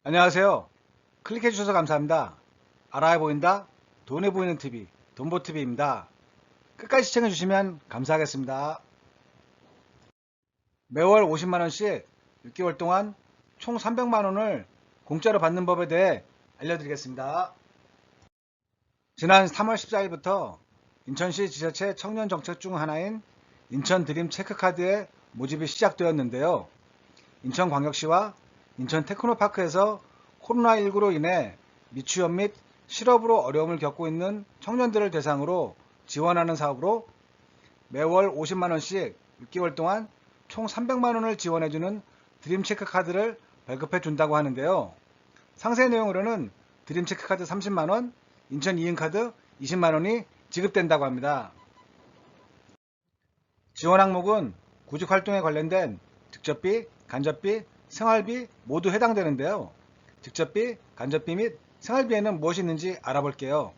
안녕하세요. 클릭해 주셔서 감사합니다. 알아야 보인다, 돈에 보이는 TV, 돈보TV입니다. 끝까지 시청해 주시면 감사하겠습니다. 매월 50만원씩 6개월 동안 총 300만원을 공짜로 받는 법에 대해 알려드리겠습니다. 지난 3월 14일부터 인천시 지자체 청년정책 중 하나인 인천 드림 체크카드의 모집이 시작되었는데요. 인천광역시와 인천 테크노파크에서 코로나19로 인해 미취업 및 실업으로 어려움을 겪고 있는 청년들을 대상으로 지원하는 사업으로 매월 50만원씩 6개월 동안 총 300만원을 지원해주는 드림체크 카드를 발급해 준다고 하는데요. 상세 내용으로는 드림체크 카드 30만원, 인천 이인카드 20만원이 지급된다고 합니다. 지원 항목은 구직활동에 관련된 직접비, 간접비, 생활비 모두 해당되는데요. 직접비, 간접비 및 생활비에는 무엇이 있는지 알아볼게요.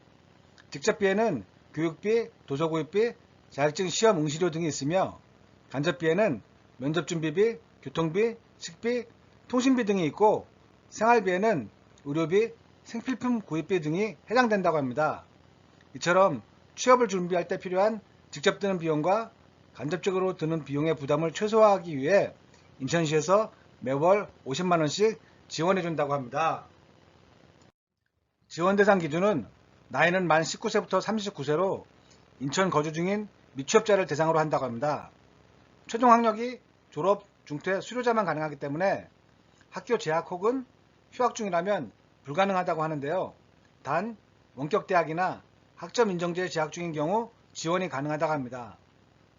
직접비에는 교육비, 도서구입비, 자격증 시험 응시료 등이 있으며 간접비에는 면접준비비, 교통비, 식비, 통신비 등이 있고 생활비에는 의료비, 생필품 구입비 등이 해당된다고 합니다. 이처럼 취업을 준비할 때 필요한 직접 드는 비용과 간접적으로 드는 비용의 부담을 최소화하기 위해 인천시에서 매월 50만원씩 지원해 준다고 합니다. 지원 대상 기준은 나이는 만 19세부터 39세로 인천 거주 중인 미취업자를 대상으로 한다고 합니다. 최종 학력이 졸업, 중퇴, 수료자만 가능하기 때문에 학교 재학 혹은 휴학 중이라면 불가능하다고 하는데요. 단 원격대학이나 학점 인정제에 재학 중인 경우 지원이 가능하다고 합니다.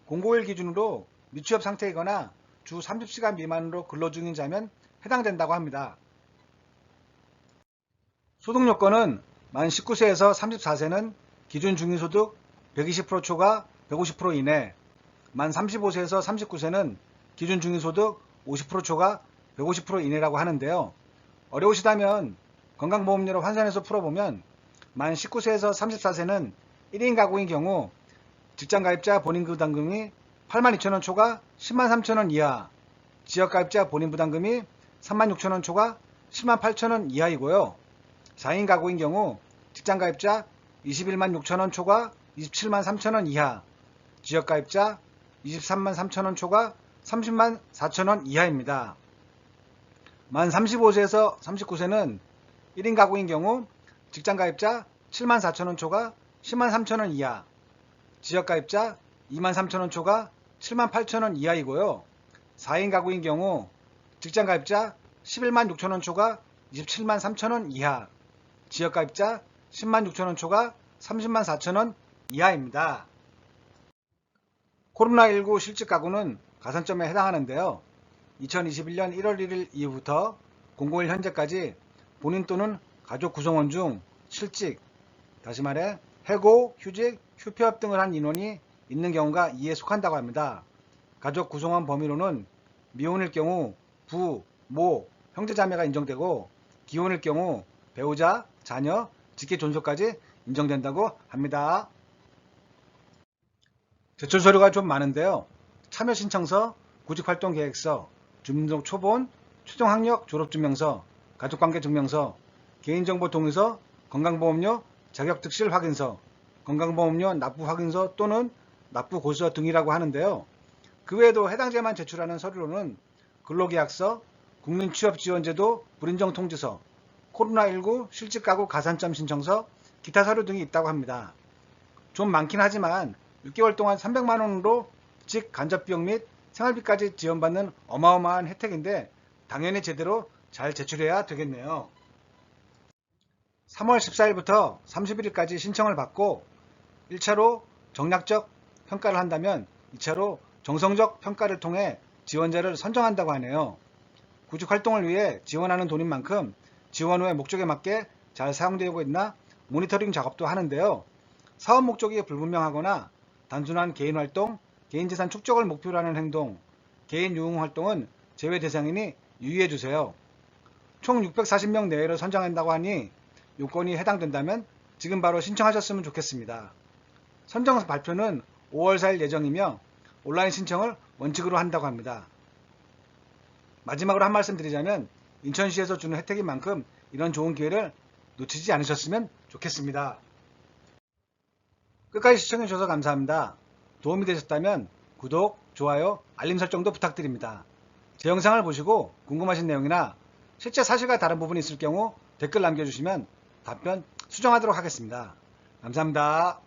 공고일 기준으로 미취업 상태이거나 주 30시간 미만으로 근로 중인 자면 해당된다고 합니다. 소득 요건은 만 19세에서 34세는 기준 중위소득 120% 초과 150% 이내, 만 35세에서 39세는 기준 중위소득 50% 초과 150% 이내라고 하는데요. 어려우시다면 건강보험료로 환산해서 풀어보면 만 19세에서 34세는 1인 가구인 경우 직장가입자 본인부담금이 82,000원 초과 103,000원 이하, 지역가입자 본인부담금이 36,000원 초과 108,000원 이하이고요. 4인 가구인 경우 직장가입자 216,000원 초과 273,000원 이하, 지역가입자 233,000원 초과 304,000원 이하입니다. 만 35세에서 39세는 1인 가구인 경우 직장가입자 74,000원 초과 103,000원 이하, 지역가입자 23,000원 초과 78,000원 이하이고요. 4인 가구인 경우 직장가입자 116,000원 초과 273,000원 이하, 지역가입자 106,000원 초과 304,000원 이하입니다. 코로나19 실직가구는 가산점에 해당하는데요. 2021년 1월 1일 이후부터 001 현재까지 본인 또는 가족 구성원 중 실직, 다시 말해 해고, 휴직, 휴폐업 등을 한 인원이 있는 경우가 이에 속한다고 합니다. 가족 구성원 범위로는 미혼일 경우 부, 모, 형제자매가 인정되고 기혼일 경우 배우자, 자녀, 직계존속까지 인정된다고 합니다. 제출 서류가 좀 많은데요. 참여 신청서, 구직활동 계획서, 주민등록 초본, 최종 학력 졸업증명서, 가족관계 증명서, 개인정보 동의서, 건강보험료, 자격특실 확인서, 건강보험료 납부 확인서 또는 납부 고지서 등이라고 하는데요. 그 외에도 해당자만 제출하는 서류로는 근로계약서, 국민취업지원제도 불인정 통지서, 코로나19 실직가구 가산점 신청서, 기타 서류 등이 있다고 합니다. 좀 많긴 하지만 6개월 동안 300만원으로 직 간접비용 및 생활비까지 지원받는 어마어마한 혜택인데 당연히 제대로 잘 제출해야 되겠네요. 3월 14일부터 31일까지 신청을 받고 1차로 정략적 평가를 한다면 2차로 정성적 평가를 통해 지원자를 선정한다고 하네요. 구직활동을 위해 지원하는 돈인 만큼 지원 후의 목적에 맞게 잘 사용되고 있나 모니터링 작업도 하는데요. 사업 목적이 불분명하거나 단순한 개인활동, 개인재산 축적을 목표로 하는 행동, 개인 유흥 활동은 제외 대상이니 유의해주세요. 총 640명 내외로 선정한다고 하니 요건이 해당된다면 지금 바로 신청하셨으면 좋겠습니다. 선정 발표는 5월 4일 예정이며 온라인 신청을 원칙으로 한다고 합니다. 마지막으로 한 말씀 드리자면 인천시에서 주는 혜택인 만큼 이런 좋은 기회를 놓치지 않으셨으면 좋겠습니다. 끝까지 시청해주셔서 감사합니다. 도움이 되셨다면 구독, 좋아요, 알림 설정도 부탁드립니다. 제 영상을 보시고 궁금하신 내용이나 실제 사실과 다른 부분이 있을 경우 댓글 남겨주시면 답변 수정하도록 하겠습니다. 감사합니다.